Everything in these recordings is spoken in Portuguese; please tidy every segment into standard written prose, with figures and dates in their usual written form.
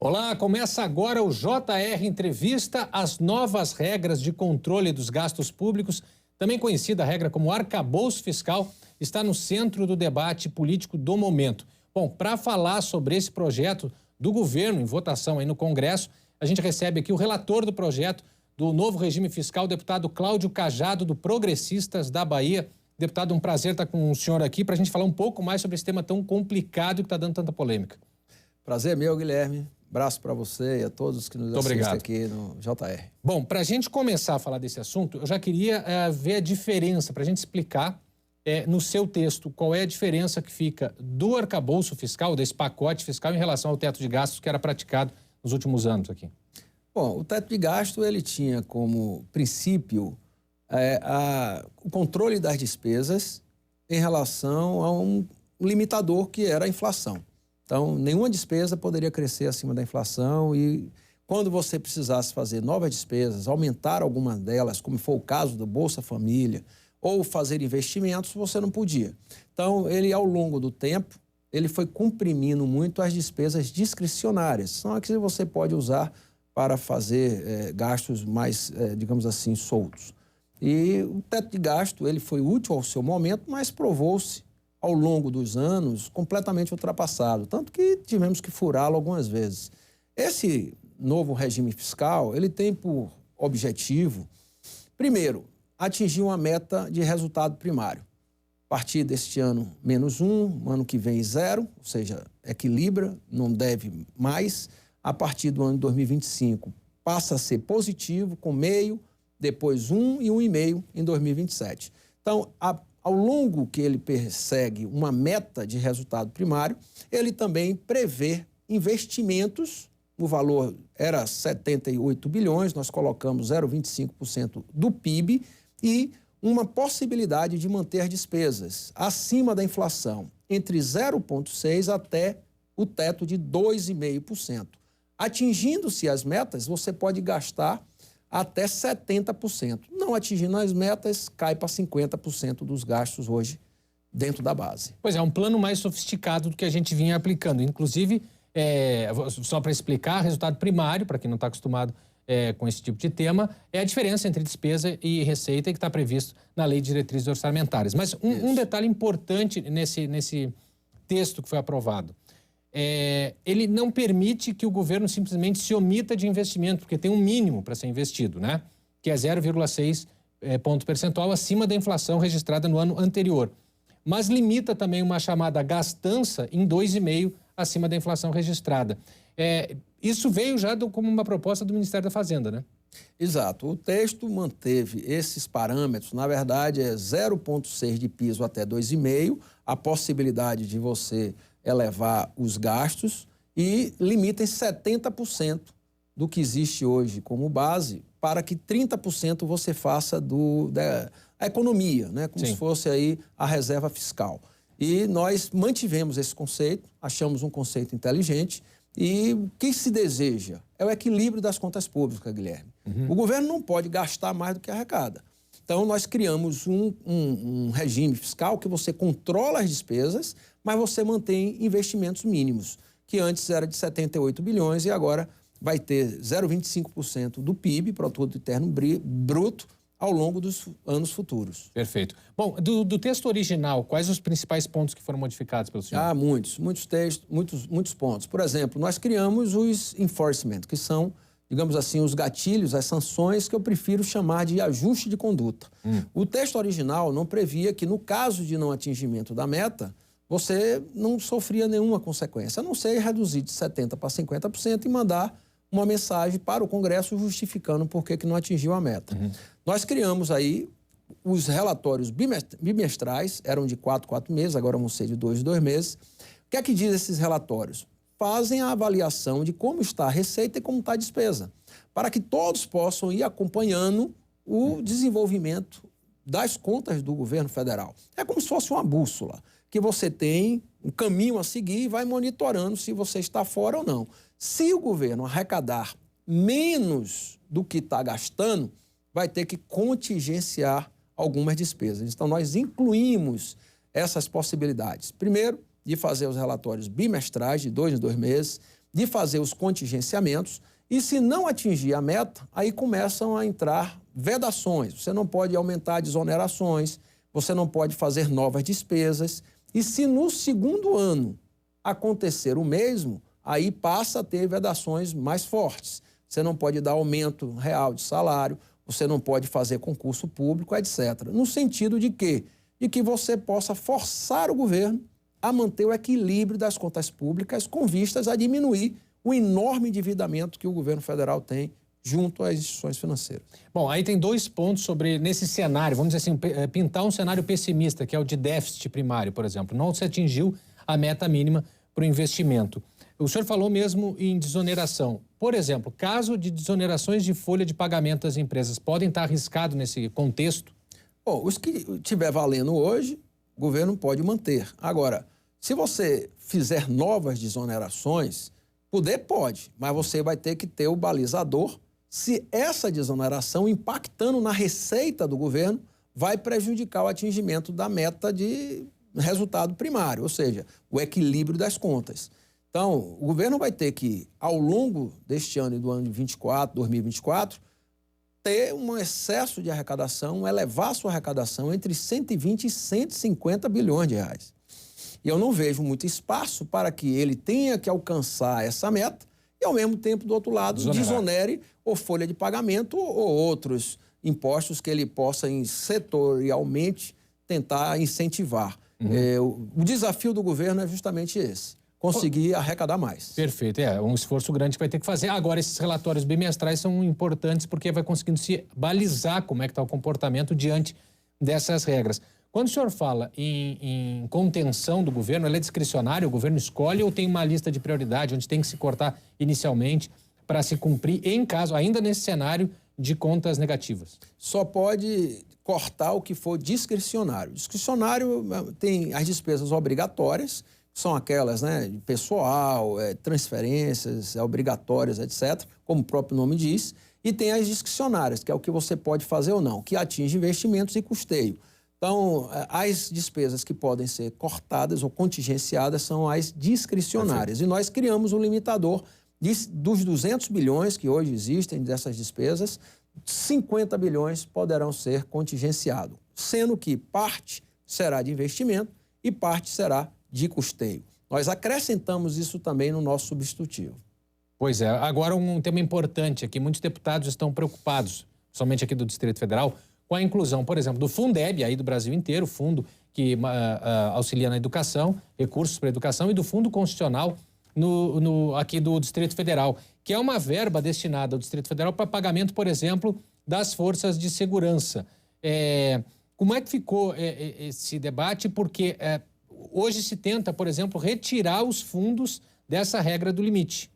Olá, começa agora o JR Entrevista, as novas regras de controle dos gastos públicos, também conhecida a regra como arcabouço fiscal, está no centro do debate político do momento. Bom, para falar sobre esse projeto do governo em votação aí no Congresso, a gente recebe aqui o relator do projeto do novo regime fiscal, o deputado Cláudio Cajado, do Progressistas da Bahia. Deputado, um prazer estar com o senhor aqui para a gente falar um pouco mais sobre esse tema tão complicado e que está dando tanta polêmica. Prazer meu, Guilherme. Abraço para você e a todos que nos assistem aqui no JR. Bom, para a gente começar a falar desse assunto, eu já queria ver a diferença, para a gente explicar no seu texto qual é a diferença que fica do arcabouço fiscal, desse pacote fiscal, em relação ao teto de gastos que era praticado nos últimos anos aqui. Bom, o teto de gasto ele tinha como princípio o controle das despesas em relação a um limitador que era a inflação. Então, nenhuma despesa poderia crescer acima da inflação e quando você precisasse fazer novas despesas, aumentar algumas delas, como foi o caso do Bolsa Família, ou fazer investimentos, você não podia. Então, ele, ao longo do tempo, ele foi comprimindo muito as despesas discricionárias. São as que você pode usar para fazer gastos mais, digamos assim, soltos. E o teto de gasto, ele foi útil ao seu momento, mas provou-se ao longo dos anos, completamente ultrapassado, tanto que tivemos que furá-lo algumas vezes. Esse novo regime fiscal, ele tem por objetivo, primeiro, atingir uma meta de resultado primário. A partir deste ano, -1, ano que vem 0, ou seja, equilibra, não deve mais. A partir do ano de 2025, passa a ser positivo, com meio, depois 1 e 1,5 em 2027. Então, ao longo que ele persegue uma meta de resultado primário, ele também prevê investimentos, o valor era 78 bilhões, nós colocamos 0,25% do PIB e uma possibilidade de manter despesas acima da inflação, entre 0,6% até o teto de 2,5%. Atingindo-se as metas, você pode gastar até 70%. Não atingindo as metas, cai para 50% dos gastos hoje dentro da base. Pois é, um plano mais sofisticado do que a gente vinha aplicando. Inclusive, só para explicar, resultado primário, para quem não está acostumado com esse tipo de tema, é a diferença entre despesa e receita que está previsto na Lei de Diretrizes Orçamentárias. Mas um detalhe importante nesse texto que foi aprovado. Ele não permite que o governo simplesmente se omita de investimento, porque tem um mínimo para ser investido, né? Que é 0,6 ponto percentual acima da inflação registrada no ano anterior. Mas limita também uma chamada gastança em 2,5 acima da inflação registrada. Isso veio já como uma proposta do Ministério da Fazenda, né? Exato. O texto manteve esses parâmetros, na verdade é 0,6 de piso até 2,5, a possibilidade de você elevar os gastos e limita em 70% do que existe hoje como base para que 30% você faça da economia, né? Como se fosse aí a reserva fiscal. E nós mantivemos esse conceito, achamos um conceito inteligente e o que se deseja é o equilíbrio das contas públicas, Guilherme. O governo não pode gastar mais do que arrecada. Então, nós criamos um regime fiscal que você controla as despesas, mas você mantém investimentos mínimos, que antes era de 78 bilhões e agora vai ter 0,25% do PIB, Produto Interno Bruto, ao longo dos anos futuros. Perfeito. Bom, do texto original, quais os principais pontos que foram modificados pelo senhor? Muitos textos, muitos pontos. Por exemplo, nós criamos os enforcement, que são, digamos assim, os gatilhos, as sanções que eu prefiro chamar de ajuste de conduta. O texto original não previa que, no caso de não atingimento da meta, você não sofria nenhuma consequência, a não ser reduzir de 70% para 50% e mandar uma mensagem para o Congresso justificando por que não atingiu a meta. Nós criamos aí os relatórios bimestrais, eram de 4 meses, agora vão ser de 2 meses. O que é que diz esses relatórios? Fazem a avaliação de como está a receita e como está a despesa, para que todos possam ir acompanhando o desenvolvimento das contas do governo federal. É como se fosse uma bússola, que você tem um caminho a seguir e vai monitorando se você está fora ou não. Se o governo arrecadar menos do que está gastando, vai ter que contingenciar algumas despesas. Então, nós incluímos essas possibilidades. Primeiro, de fazer os relatórios bimestrais, de 2 em 2 meses, de fazer os contingenciamentos e, se não atingir a meta, aí começam a entrar vedações. Você não pode aumentar desonerações, você não pode fazer novas despesas. E se no segundo ano acontecer o mesmo, aí passa a ter vedações mais fortes. Você não pode dar aumento real de salário, você não pode fazer concurso público, etc. No sentido de quê? De que você possa forçar o governo a manter o equilíbrio das contas públicas com vistas a diminuir o enorme endividamento que o governo federal tem junto às instituições financeiras. Bom, aí tem 2 pontos sobre, nesse cenário, vamos dizer assim, pintar um cenário pessimista, que é o de déficit primário, por exemplo. Não se atingiu a meta mínima para o investimento. O senhor falou mesmo em desoneração. Por exemplo, caso de desonerações de folha de pagamento das empresas, podem estar arriscados nesse contexto? Bom, os que estiver valendo hoje, o governo pode manter. Agora, se você fizer novas desonerações, poder pode, mas você vai ter que ter o balizador se essa desoneração, impactando na receita do governo, vai prejudicar o atingimento da meta de resultado primário, ou seja, o equilíbrio das contas. Então, o governo vai ter que, ao longo deste ano e do ano de 2024, ter um excesso de arrecadação, elevar sua arrecadação entre 120 e 150 bilhões de reais. E eu não vejo muito espaço para que ele tenha que alcançar essa meta e, ao mesmo tempo, do outro lado, desonere ou folha de pagamento ou outros impostos que ele possa setorialmente tentar incentivar. O desafio do governo é justamente esse: conseguir arrecadar mais. Perfeito, é um esforço grande que vai ter que fazer. Agora, esses relatórios bimestrais são importantes porque vai conseguindo se balizar como é que está o comportamento diante dessas regras. Quando o senhor fala em contenção do governo, ela é discricionária, o governo escolhe ou tem uma lista de prioridade onde tem que se cortar inicialmente para se cumprir em caso, ainda nesse cenário, de contas negativas? Só pode cortar o que for discricionário. Discricionário tem as despesas obrigatórias, são aquelas, né, de pessoal, transferências obrigatórias, etc., como o próprio nome diz, e tem as discricionárias, que é o que você pode fazer ou não, que atinge investimentos e custeio. Então, as despesas que podem ser cortadas ou contingenciadas são as discricionárias. Perfeito. E nós criamos um limitador dos 200 bilhões que hoje existem dessas despesas, 50 bilhões poderão ser contingenciados, sendo que parte será de investimento e parte será de custeio. Nós acrescentamos isso também no nosso substitutivo. Pois é. Agora, um tema importante aqui. Muitos deputados estão preocupados, somente aqui do Distrito Federal, com a inclusão, por exemplo, do Fundeb, aí do Brasil inteiro, fundo que auxilia na educação, recursos para a educação, e do Fundo Constitucional aqui do Distrito Federal, que é uma verba destinada ao Distrito Federal para pagamento, por exemplo, das forças de segurança. Como é que ficou esse debate? Porque hoje se tenta, por exemplo, retirar os fundos dessa regra do limite.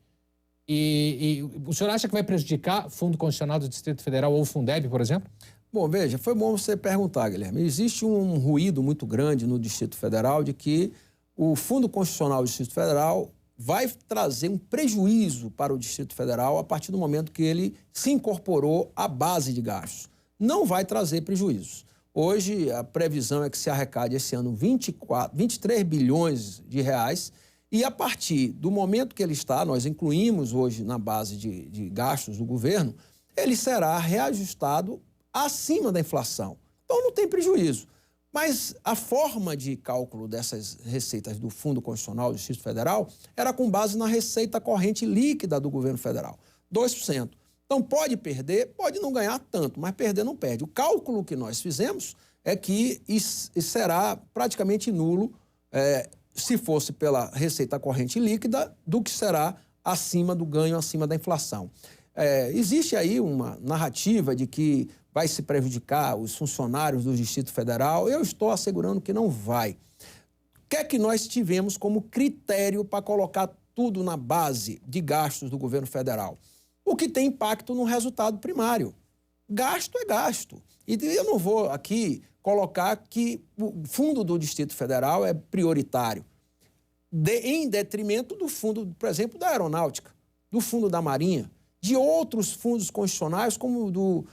E o senhor acha que vai prejudicar o Fundo Constitucional do Distrito Federal ou o Fundeb, por exemplo? Bom, veja, foi bom você perguntar, Guilherme. Existe um ruído muito grande no Distrito Federal de que o Fundo Constitucional do Distrito Federal vai trazer um prejuízo para o Distrito Federal a partir do momento que ele se incorporou à base de gastos. Não vai trazer prejuízos. Hoje, a previsão é que se arrecade esse ano 23 bilhões de reais e, a partir do momento que ele está, nós incluímos hoje na base de gastos do governo, ele será reajustado acima da inflação. Então, não tem prejuízo. Mas a forma de cálculo dessas receitas do Fundo Constitucional do Distrito Federal era com base na receita corrente líquida do governo federal, 2%. Então, pode perder, pode não ganhar tanto, mas perder não perde. O cálculo que nós fizemos é que isso será praticamente nulo se fosse pela receita corrente líquida do que será acima do ganho, acima da inflação. Existe aí uma narrativa de que vai se prejudicar os funcionários do Distrito Federal. Eu estou assegurando que não vai. O que é que nós tivemos como critério para colocar tudo na base de gastos do governo federal? O que tem impacto no resultado primário. Gasto é gasto. E eu não vou aqui colocar que o fundo do Distrito Federal é prioritário, em detrimento do fundo, por exemplo, da Aeronáutica, do fundo da Marinha, de outros fundos constitucionais, como o do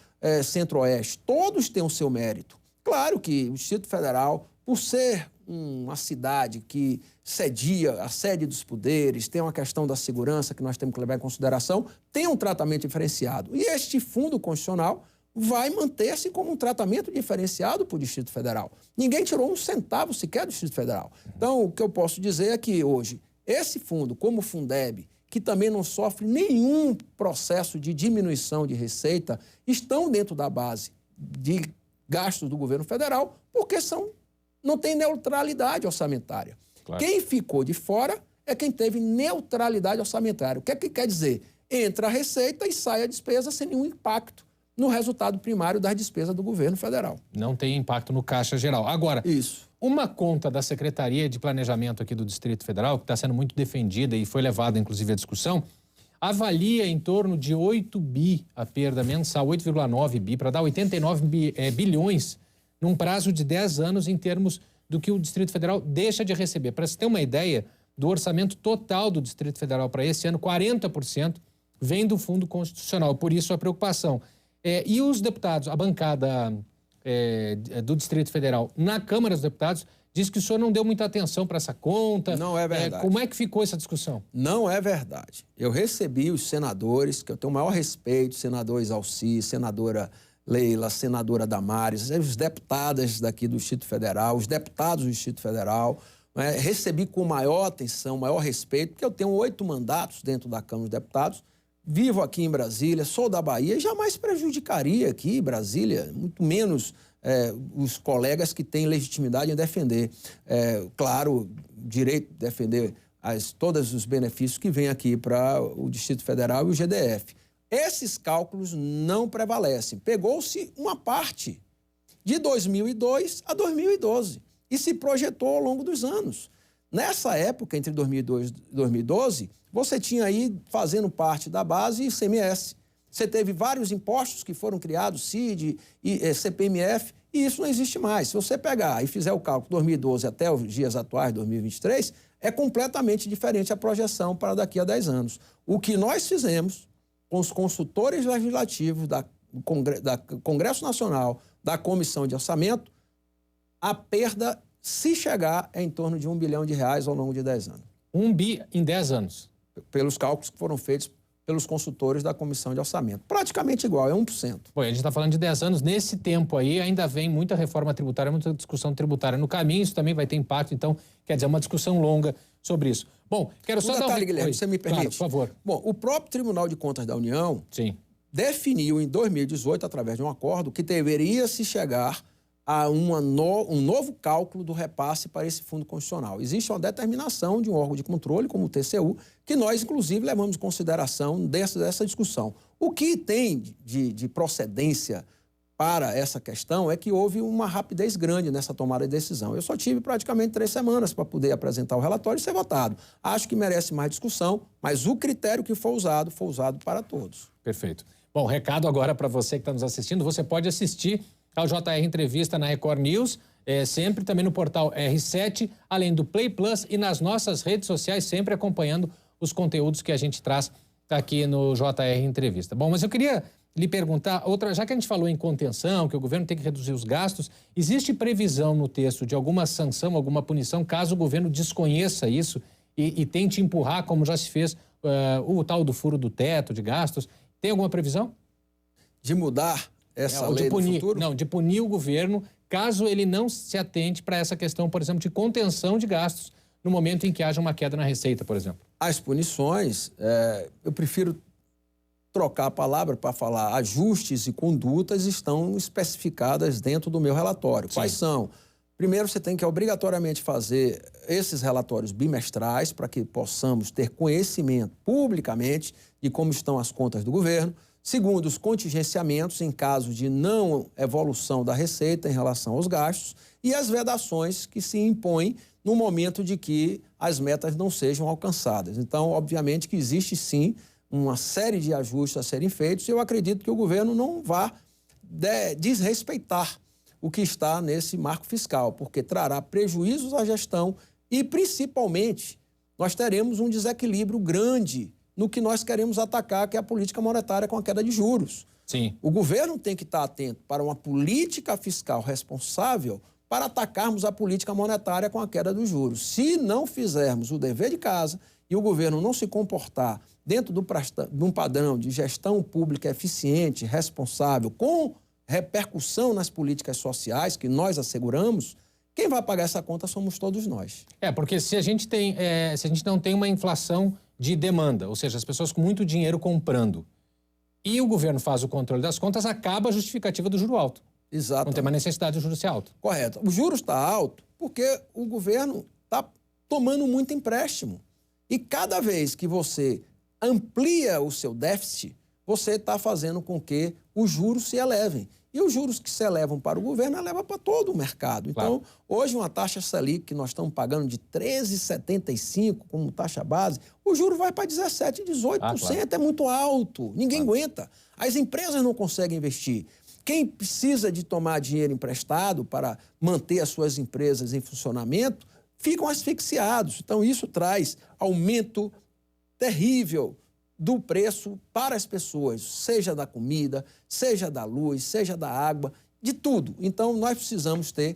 Centro-Oeste. Todos têm o seu mérito. Claro que o Distrito Federal por ser uma cidade que cedia a sede dos poderes, tem uma questão da segurança que nós temos que levar em consideração, tem um tratamento diferenciado. E este fundo constitucional vai manter-se como um tratamento diferenciado para o Distrito Federal. Ninguém tirou um centavo sequer do Distrito Federal. Então, o que eu posso dizer é que hoje, esse fundo, como o Fundeb, que também não sofre nenhum processo de diminuição de receita, estão dentro da base de gastos do governo federal, porque não tem neutralidade orçamentária. Claro. Quem ficou de fora é quem teve neutralidade orçamentária. O que é que quer dizer? Entra a receita e sai a despesa sem nenhum impacto no resultado primário das despesas do governo federal. Não tem impacto no caixa geral. Agora, isso. Uma conta da Secretaria de Planejamento aqui do Distrito Federal, que está sendo muito defendida e foi levada, inclusive, à discussão, avalia em torno de 8 bi a perda mensal, 8,9 bi, para dar 89 bilhões num prazo de 10 anos em termos do que o Distrito Federal deixa de receber. Para você ter uma ideia do orçamento total do Distrito Federal para esse ano, 40% vem do Fundo Constitucional. Por isso a preocupação. E os deputados, a bancada do Distrito Federal na Câmara dos Deputados diz que o senhor não deu muita atenção para essa conta. Não é verdade. Como é que ficou essa discussão? Não é verdade. Eu recebi os senadores, que eu tenho o maior respeito, senador Exalci, senadora Leila, senadora Damares, os deputadas daqui do Distrito Federal, os deputados do Distrito Federal, recebi com maior atenção, maior respeito, porque eu tenho 8 mandatos dentro da Câmara dos Deputados, vivo aqui em Brasília, sou da Bahia e jamais prejudicaria aqui Brasília, muito menos os colegas que têm legitimidade em defender. Claro, direito de defender todos os benefícios que vêm aqui para o Distrito Federal e o GDF. Esses cálculos não prevalecem. Pegou-se uma parte de 2002 a 2012 e se projetou ao longo dos anos. Nessa época, entre 2002 e 2012, você tinha aí, fazendo parte da base, ICMS. Você teve vários impostos que foram criados, CID e CPMF, e isso não existe mais. Se você pegar e fizer o cálculo 2012 até os dias atuais, 2023, é completamente diferente a projeção para daqui a 10 anos. O que nós fizemos com os consultores legislativos do Congresso Nacional, da Comissão de Orçamento, a perda, se chegar, é em torno de R$1 bilhão ao longo de 10 anos. 1 bi em 10 anos? Pelos cálculos que foram feitos pelos consultores da Comissão de Orçamento. Praticamente igual, é 1%. Bom, a gente está falando de 10 anos. Nesse tempo aí, ainda vem muita reforma tributária, muita discussão tributária no caminho. Isso também vai ter impacto, então, quer dizer, uma discussão longa sobre isso. Bom, quero só dar um... Guilherme, você me permite? Claro, por favor. Bom, o próprio Tribunal de Contas da União definiu em 2018, através de um acordo, que deveria se chegar a um novo cálculo do repasse para esse fundo constitucional. Existe uma determinação de um órgão de controle, como o TCU, que nós, inclusive, levamos em consideração dessa discussão. O que tem de procedência para essa questão é que houve uma rapidez grande nessa tomada de decisão. Eu só tive praticamente 3 semanas para poder apresentar o relatório e ser votado. Acho que merece mais discussão, mas o critério que foi usado para todos. Perfeito. Bom, recado agora para você que está nos assistindo. Você pode assistir ao JR Entrevista na Record News, sempre também no portal R7, além do Play Plus e nas nossas redes sociais, sempre acompanhando os conteúdos que a gente traz aqui no JR Entrevista. Bom, mas eu queria lhe perguntar, já que a gente falou em contenção, que o governo tem que reduzir os gastos, existe previsão no texto de alguma sanção, alguma punição, caso o governo desconheça isso e tente empurrar, como já se fez, o tal do furo do teto de gastos? Tem alguma previsão? De mudar essa lei no futuro? Não, de punir o governo caso ele não se atente para essa questão, por exemplo, de contenção de gastos no momento em que haja uma queda na receita, por exemplo. As punições, eu prefiro trocar a palavra para falar ajustes e condutas, estão especificadas dentro do meu relatório. Sim. Quais são? Primeiro, você tem que obrigatoriamente fazer esses relatórios bimestrais para que possamos ter conhecimento publicamente de como estão as contas do governo. Segundo, os contingenciamentos em caso de não evolução da receita em relação aos gastos e as vedações que se impõem no momento de que as metas não sejam alcançadas. Então, obviamente que existe sim uma série de ajustes a serem feitos e eu acredito que o governo não vá desrespeitar o que está nesse marco fiscal, porque trará prejuízos à gestão e, principalmente, nós teremos um desequilíbrio grande no que nós queremos atacar, que é a política monetária com a queda de juros. Sim. O governo tem que estar atento para uma política fiscal responsável para atacarmos a política monetária com a queda dos juros. Se não fizermos o dever de casa e o governo não se comportar dentro de um padrão de gestão pública eficiente, responsável, com repercussão nas políticas sociais que nós asseguramos, quem vai pagar essa conta somos todos nós. Porque se a gente não tem uma inflação de demanda, ou seja, as pessoas com muito dinheiro comprando, e o governo faz o controle das contas, acaba a justificativa do juro alto. Exato. Não tem mais necessidade do juro ser alto. Correto. O juro está alto porque o governo está tomando muito empréstimo. E cada vez que você amplia o seu déficit, você está fazendo com que os juros se elevem. E os juros que se elevam para o governo, eleva para todo o mercado. Então, claro, hoje uma taxa Selic que nós estamos pagando de 13,75 como taxa base, o juro vai para 17%, 18%. Claro. É muito alto. Ninguém aguenta. As empresas não conseguem investir. Quem precisa de tomar dinheiro emprestado para manter as suas empresas em funcionamento, ficam asfixiados. Então, isso traz aumento terrível do preço para as pessoas, seja da comida, seja da luz, seja da água, de tudo. Então, nós precisamos ter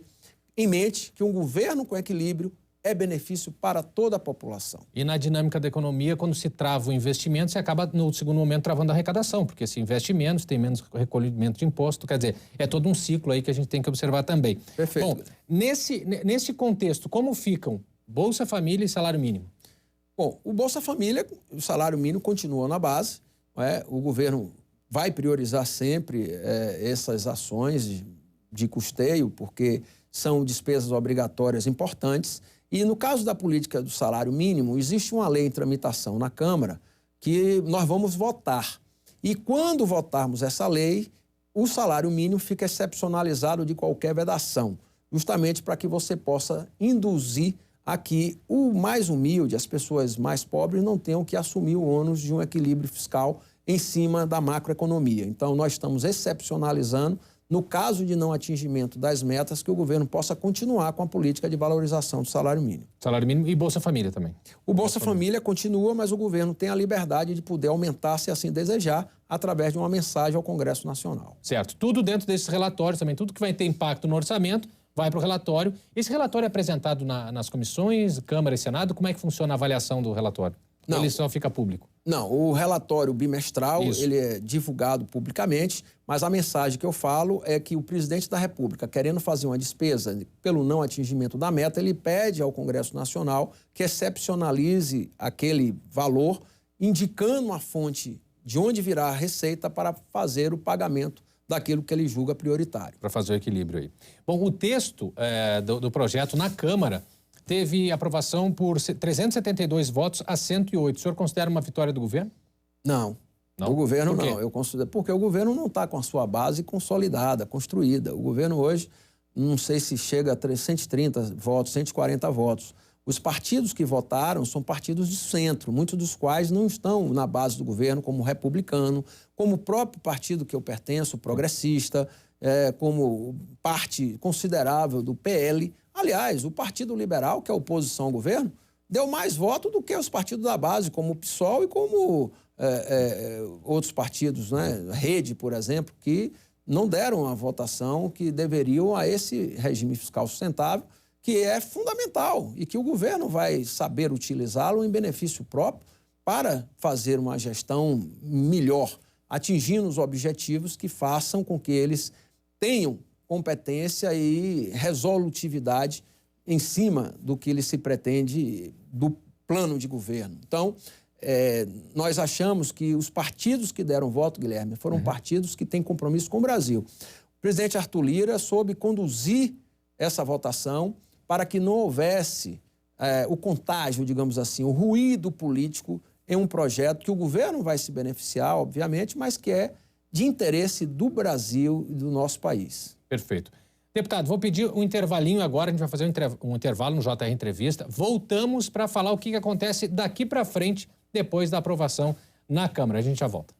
em mente que um governo com equilíbrio é benefício para toda a população. E na dinâmica da economia, quando se trava o investimento, você acaba, no segundo momento, travando a arrecadação, porque se investe menos, tem menos recolhimento de imposto, quer dizer, é todo um ciclo aí que a gente tem que observar também. Perfeito. Bom, nesse contexto, como ficam Bolsa Família e salário mínimo? Bom, o Bolsa Família, o salário mínimo continua na base, o governo vai priorizar sempre essas ações de custeio, porque são despesas obrigatórias importantes. E no caso da política do salário mínimo, existe uma lei em tramitação na Câmara que nós vamos votar. E quando votarmos essa lei, o salário mínimo fica excepcionalizado de qualquer vedação, justamente para que você possa induzir a que o mais humilde, as pessoas mais pobres, não tenham que assumir o ônus de um equilíbrio fiscal em cima da macroeconomia. Então, nós estamos excepcionalizando, no caso de não atingimento das metas, que o governo possa continuar com a política de valorização do salário mínimo. Salário mínimo e Bolsa Família também. O Bolsa Família continua, mas o governo tem a liberdade de poder aumentar, se assim desejar, através de uma mensagem ao Congresso Nacional. Certo. Tudo dentro desses relatórios também, tudo que vai ter impacto no orçamento, vai para o relatório. Esse relatório é apresentado nas comissões, Câmara e Senado? Como é que funciona a avaliação do relatório? Não. Ele só fica público? Não, o relatório bimestral, Isso, ele é divulgado publicamente, mas a mensagem que eu falo é que o presidente da República, querendo fazer uma despesa pelo não atingimento da meta, ele pede ao Congresso Nacional que excepcionalize aquele valor, indicando a fonte de onde virá a receita para fazer o pagamento daquilo que ele julga prioritário. Para fazer o equilíbrio aí. Bom, o texto do projeto na Câmara teve aprovação por 372 votos a 108. O senhor considera uma vitória do governo? Não. Não? O governo Por quê? não. Eu considero, porque o governo não está com a sua base consolidada, construída. O governo hoje, não sei se chega a 130 votos, 140 votos. Os partidos que votaram são partidos de centro, muitos dos quais não estão na base do governo, como o Republicano, como o próprio partido que eu pertenço, o Progressista, como parte considerável do PL. Aliás, o Partido Liberal, que é a oposição ao governo, deu mais votos do que os partidos da base, como o PSOL e como outros partidos, né? Rede, por exemplo, que não deram a votação que deveriam a esse regime fiscal sustentável, que é fundamental e que o governo vai saber utilizá-lo em benefício próprio para fazer uma gestão melhor, atingindo os objetivos que façam com que eles tenham competência e resolutividade em cima do que lhes se pretende do plano de governo. Então, nós achamos que os partidos que deram voto, Guilherme, foram partidos que têm compromisso com o Brasil. O presidente Arthur Lira soube conduzir essa votação para que não houvesse o contágio, digamos assim, o ruído político em um projeto que o governo vai se beneficiar, obviamente, mas que é de interesse do Brasil e do nosso país. Perfeito. Deputado, vou pedir um intervalinho agora, a gente vai fazer um intervalo no JR Entrevista. Voltamos para falar o que acontece daqui para frente, depois da aprovação na Câmara. A gente já volta.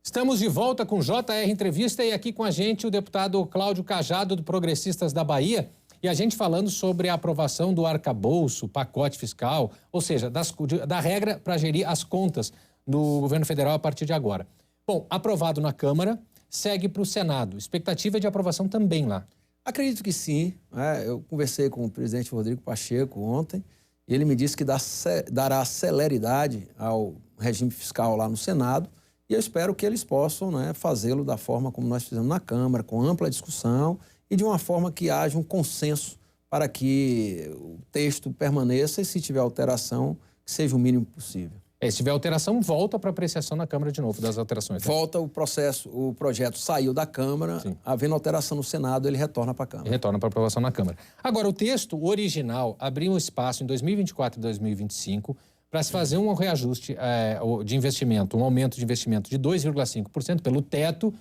Estamos de volta com JR Entrevista e aqui com a gente o deputado Cláudio Cajado, do Progressistas da Bahia, e a gente falando sobre a aprovação do arcabouço, pacote fiscal, ou seja, da regra para gerir as contas do governo federal a partir de agora. Bom, aprovado na Câmara, segue para o Senado. Expectativa de aprovação também lá. Acredito que sim. Eu conversei com o presidente Rodrigo Pacheco ontem e ele me disse que dará celeridade ao regime fiscal lá no Senado e eu espero que eles possam, fazê-lo da forma como nós fizemos na Câmara, com ampla discussão e de uma forma que haja um consenso para que o texto permaneça e, se tiver alteração, que seja o mínimo possível. Se tiver alteração, volta para apreciação na Câmara de novo das alterações. Né? Volta o processo, o projeto saiu da Câmara, sim. Havendo alteração no Senado, ele retorna para a Câmara. Retorna para aprovação na Câmara. Agora, o texto original abriu um espaço em 2024 e 2025 para se fazer um reajuste de investimento, um aumento de investimento de 2,5% pelo teto,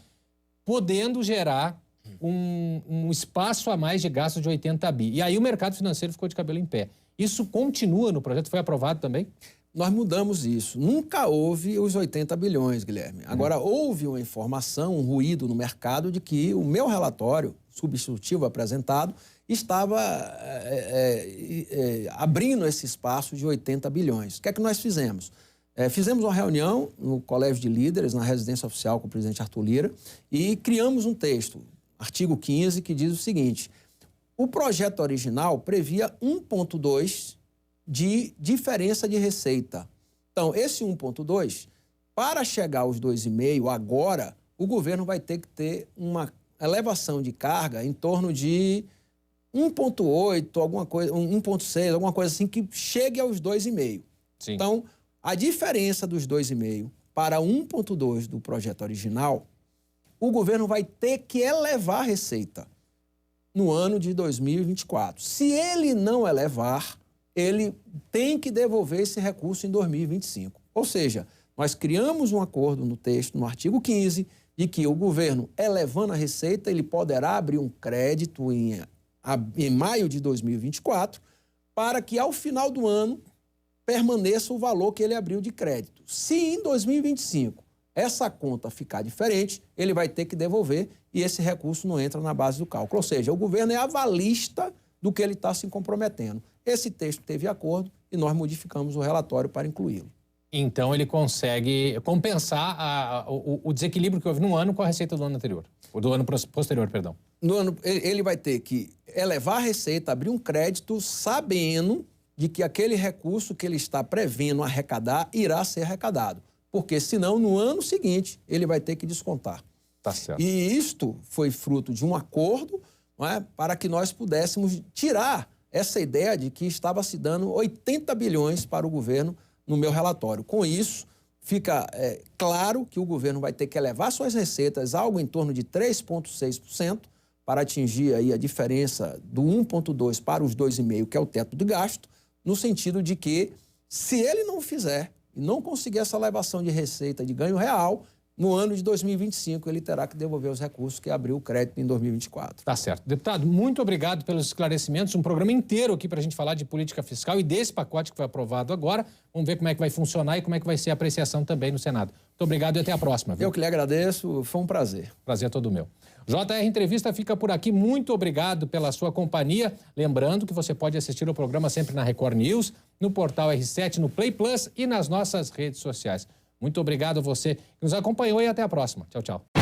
podendo gerar um espaço a mais de gastos de 80 bi. E aí o mercado financeiro ficou de cabelo em pé. Isso continua no projeto? Foi aprovado também? Nós mudamos isso. Nunca houve os 80 bilhões, Guilherme. Agora, houve uma informação, um ruído no mercado de que o meu relatório substitutivo apresentado estava abrindo esse espaço de 80 bilhões. O que é que nós fizemos? Fizemos uma reunião no Colégio de Líderes, na residência oficial com o presidente Arthur Lira, e criamos um texto, artigo 15, que diz o seguinte: o projeto original previa 1,2 de diferença de receita. Então, esse 1,2, para chegar aos 2,5 agora, o governo vai ter que ter uma elevação de carga em torno de 1,8, alguma coisa, 1,6, alguma coisa assim, que chegue aos 2,5. Então, a diferença dos 2,5 para 1,2 do projeto original, o governo vai ter que elevar a receita no ano de 2024. Se ele não elevar, ele tem que devolver esse recurso em 2025. Ou seja, nós criamos um acordo no texto, no artigo 15, de que o governo, elevando a receita, ele poderá abrir um crédito em maio de 2024, para que ao final do ano permaneça o valor que ele abriu de crédito. Se em 2025 essa conta ficar diferente, ele vai ter que devolver e esse recurso não entra na base do cálculo. Ou seja, o governo é avalista do que ele está se comprometendo. Esse texto teve acordo e nós modificamos o relatório para incluí-lo. Então, ele consegue compensar o desequilíbrio que houve no ano com a receita do ano anterior. Do ano posterior, perdão. No ano, ele vai ter que elevar a receita, abrir um crédito, sabendo de que aquele recurso que ele está prevendo arrecadar irá ser arrecadado. Porque, senão, no ano seguinte, ele vai ter que descontar. Tá certo. E isto foi fruto de um acordo, para que nós pudéssemos tirar essa ideia de que estava se dando 80 bilhões para o governo no meu relatório. Com isso, fica claro que o governo vai ter que elevar suas receitas algo em torno de 3,6% para atingir aí a diferença do 1,2 para os 2,5, que é o teto de gasto, no sentido de que, se ele não fizer e não conseguir essa elevação de receita de ganho real, no ano de 2025, ele terá que devolver os recursos que abriu o crédito em 2024. Tá certo. Deputado, muito obrigado pelos esclarecimentos. Um programa inteiro aqui para a gente falar de política fiscal e desse pacote que foi aprovado agora. Vamos ver como é que vai funcionar e como é que vai ser a apreciação também no Senado. Muito obrigado e até a próxima. Viu? Eu que lhe agradeço. Foi um prazer. Prazer é todo meu. JR Entrevista fica por aqui. Muito obrigado pela sua companhia. Lembrando que você pode assistir o programa sempre na Record News, no portal R7, no Play Plus e nas nossas redes sociais. Muito obrigado a você que nos acompanhou e até a próxima. Tchau, tchau.